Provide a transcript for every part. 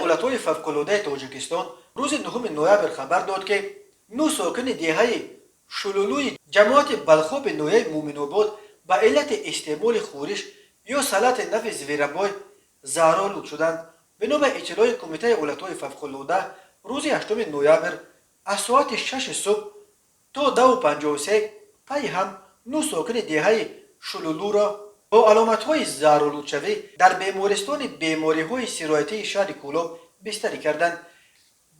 ایالت‌های فوق‌العاده تاجیکستان روز 9 نوامبر خبر داد که 9 ساکن دهه شلولوی جماعت بلخاب نویه مومن‌آباد به علت استعمال خورش یا سلط نفت زیربای زهرآلود شدند. بنا به اطلاع کمیته ایالت‌های فوق‌العاده روز 8 نوامبر از ساعت 6 صبح تا 2:53 پی هم 9 ساکن دهه شلولو را با علامت‌های زهرآلودشوی در بیمارستان بیماری‌های سرایتی شهر کولاب بستری کردند.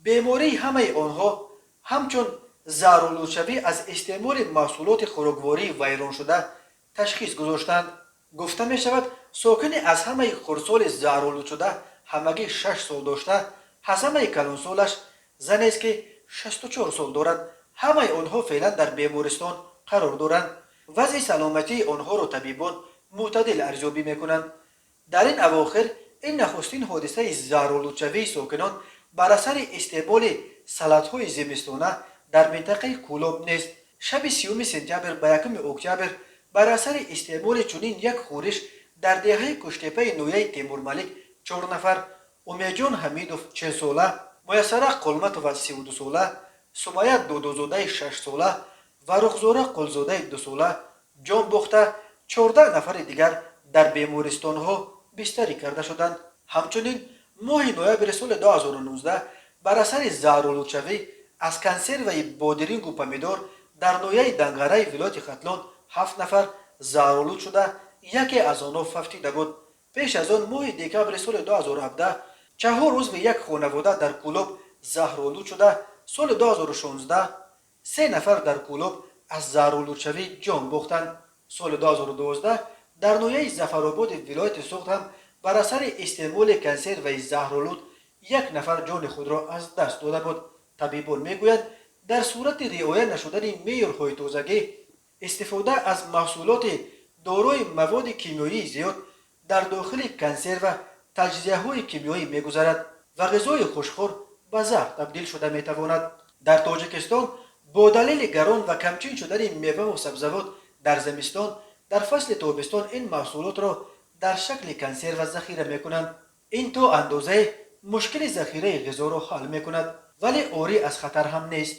بیماری همه آنها همچون زهرآلودشوی از استعمال محصولات خوراکواری ویران شده تشخیص گذاشتند. گفته می شود ساکن از همه خردسال زهرآلود شده همگی 6 سال داشته، همه کلانسالش زن است که 64 سال دارد. همه آنها فعلا در بیمارستان قرار دارند. وضع سلامتی آنها را طبیبان معتدل ارزیابی میکنند. در این اواخر این نخستین حادثه زهرآلودشوی ساکنان بر اثر استعمال سلط‌های زمستانه در منطقه کولاب نیست. شب 30 سپتامبر به 1 اکتبر بر اثر استعمال چنین یک خورش در دهه کشتپه نویه تیمور ملک 4 نفر، امیدجان حمیدوف 40 ساله، میسره قلمتوف 32 ساله، سمیه دودوزاده 6 ساله و رخزاره قلزاده 2 ساله جان باخته 14 نفر دیگر در بیمارستان ها بستری کرده شدند. همچنین ماه نوامبر سال 2019 بر اثر زهرآلودشوی از کنسر و بادرینگ و پمیدار در نویه دنگره ولایت ختلان 7 نفر زهرآلود شده، یکی از آنها فوتیده بود. پیش از آن ماه دکمبر سال 2017 4 عضو یک خانواده در کولاب زهرآلود شده. سال 2016 3 نفر در کولاب از زهرآلودشوی جان باختند. سال 2012 در نویه ظفرآباد ولایت سوخت هم بر اثر استعمال کنسر و زهرآلود 1 نفر جان خود را از دست داده بود. طبیبان میگویند در صورت رعایت نشدن معیارهای تازگی، استفاده از محصولات دارای مواد کیمیایی زیاد در داخل کنسر و تجزیه‌های کیمیایی میگذرد و غذای خوشخور به زهر تبدیل شده میتواند. در تاجیکستان با دلیل گران و کمچین شدن میوه و سبزیجات در زمستان، در فصل تابستان این محصولات را در شکل کنسرو ذخیره میکنند. این تا اندازه مشکل ذخیره غذا را حل میکند، ولی عاری از خطر هم نیست.